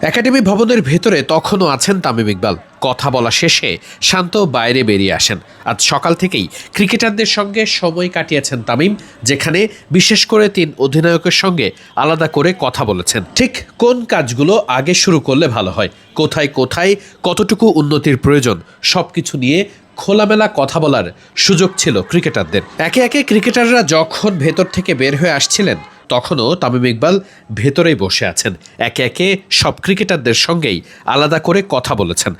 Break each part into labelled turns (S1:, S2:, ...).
S1: Academy ভবনের ভেতরে তখনও আছেন তামিম ইকবাল। কথা বলা শেষে শান্ত বাইরে বেরিয়ে আসেন। আজ সকাল থেকেই ক্রিকেটারদের সঙ্গে সময় কাটিয়েছেন তামিম, যেখানে বিশেষ করে 3 অধিনায়কের সঙ্গে আলাদা করে কথা বলেছেন। ঠিক কোন কাজগুলো আগে শুরু করলে ভালো হয়, কোথায় কোথায় কতটুকু উন্নতির প্রয়োজন, সবকিছু নিয়ে খোলামেলা কথা বলার সুযোগ ছিল ক্রিকেটারদের। একে একে ক্রিকেটাররা যখন ভেতর থেকে বের হয়ে আসছিলেন, তখনও তামিম ইকবাল ভেতরেই বসে আছেন। একে একে সব ক্রিকেটারদের সঙ্গেই আলাদা করে কথা বলেছেন।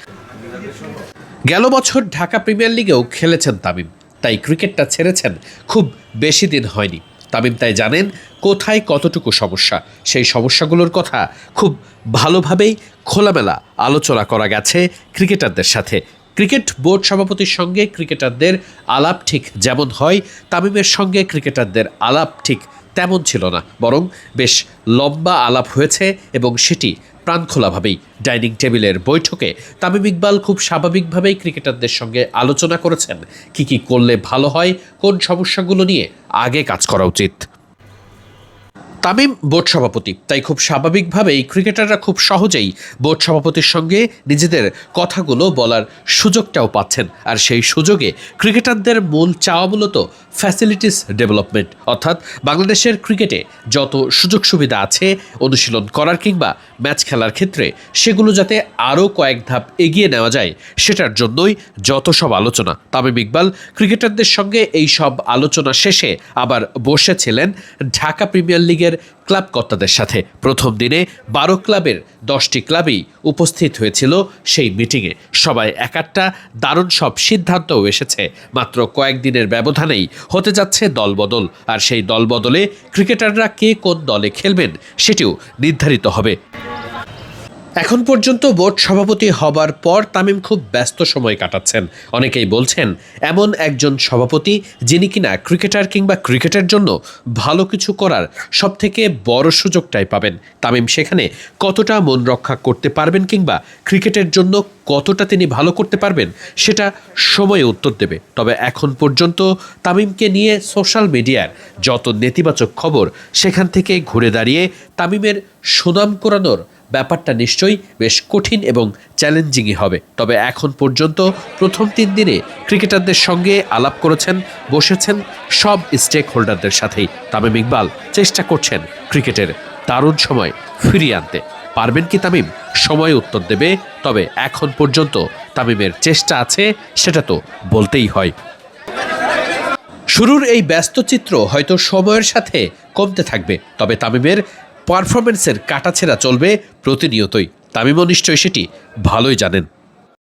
S1: গেল বছর ঢাকা প্রিমিয়ার লিগেও খেলেছেন তামিম, তাই ক্রিকেটটা ছেড়েছেন খুব বেশি দিন হয়নি। তামিম তাই জানেন কোথায় কতটুকু সমস্যা, সেই সমস্যাগুলোর কথা খুব ভালোভাবেই খোলামেলা আলোচনা করা গেছে ক্রিকেটারদের সাথে। ক্রিকেট বোর্ড সভাপতির সঙ্গে ক্রিকেটারদের আলাপ ঠিক যেমন হয়, তামিমের সঙ্গে ক্রিকেটারদের আলাপ ঠিক তেমন ছিল না, বরং বেশ লম্বা আলাপ হয়েছে এবং সেটি প্রাণখোলাভাবেই। ডাইনিং টেবিলের বৈঠকে তামিম ইকবাল খুব স্বাভাবিকভাবেই ক্রিকেটারদের সঙ্গে আলোচনা করেছেন কি কি করলে ভালো হয়, কোন সমস্যাগুলো নিয়ে আগে কাজ করা উচিত। তামিম বোর্ড সভাপতি, তাই খুব স্বাভাবিকভাবেই ক্রিকেটাররা খুব সহজেই বোর্ড সভাপতির সঙ্গে নিজেদের কথাগুলো বলার সুযোগটাও পাচ্ছেন। আর সেই সুযোগে ক্রিকেটারদের মূল চাওয়া মূলত ফ্যাসিলিটিস ডেভেলপমেন্ট, অর্থাৎ বাংলাদেশের ক্রিকেটে যত সুযোগ সুবিধা আছে অনুশীলন করার কিংবা ম্যাচ খেলার ক্ষেত্রে, সেগুলো যাতে আরও কয়েক ধাপ এগিয়ে নেওয়া যায়, সেটার জন্যই যত সব আলোচনা। তামিম ইকবাল ক্রিকেটারদের সঙ্গে এই সব আলোচনা শেষে আবার বসেছিলেন ঢাকা প্রিমিয়ার লিগের ক্লাব কর্তাদের সাথে। প্রথম দিনে 12 ক্লাবের 10টি ক্লাবই উপস্থিত হয়েছিল সেই মিটিংয়ে। সবাই একটা দারুণ সব সিদ্ধান্তও এসেছে। মাত্র কয়েকদিনের ব্যবধানেই হতে যাচ্ছে দলবদল, আর সেই দলবদলে ক্রিকেটাররা কে কোন দলে খেলবেন সেটিও নির্ধারিত হবে। এখন পর্যন্ত বোর্ড সভাপতি হবার পর তামিম খুব ব্যস্ত সময় কাটাচ্ছেন। অনেকেই বলছেন এমন একজন সভাপতি যিনি কিনা ক্রিকেটার কিংবা ক্রিকেটের জন্য ভালো কিছু করার সবথেকে বড় সুযোগটাই পাবেন। তামিম সেখানে কতটা মন রক্ষা করতে পারবেন কিংবা ক্রিকেটের জন্য কতটা তিনি ভালো করতে পারবেন, সেটা সময় উত্তর দেবে। তবে এখন পর্যন্ত তামিমকে নিয়ে সোশ্যাল মিডিয়ার যত নেতিবাচক খবর, সেখান থেকে ঘুরে দাঁড়িয়ে তামিমের সুনাম করানোর ব্যাপারটা নিশ্চয়ই বেশ কঠিন এবং চ্যালেঞ্জিংই হবে। তবে এখন পর্যন্ত প্রথম 3 দিনে ক্রিকেটারদের সঙ্গে আলাপ করেছেন, বসেছেন সব স্টেক হোল্ডারদের সাথেই। তামিম ইকবাল চেষ্টা করছেন ক্রিকেটের দারুণ সময় ফিরিয়ে আনতে। পারবেন কি তামিম? সময় উত্তর দেবে। তবে এখন পর্যন্ত তামিমের চেষ্টা আছে, সেটা তো বলতেই হয়। শুরুর এই ব্যস্ত চিত্র হয়তো সময়ের সাথে কমতে থাকবে, তবে তামিমের পারফরমেন্সের কাটাছেঁড়া চলবে প্রতিনিয়তই। তামিমও নিশ্চয়ই সেটি ভালোই জানেন।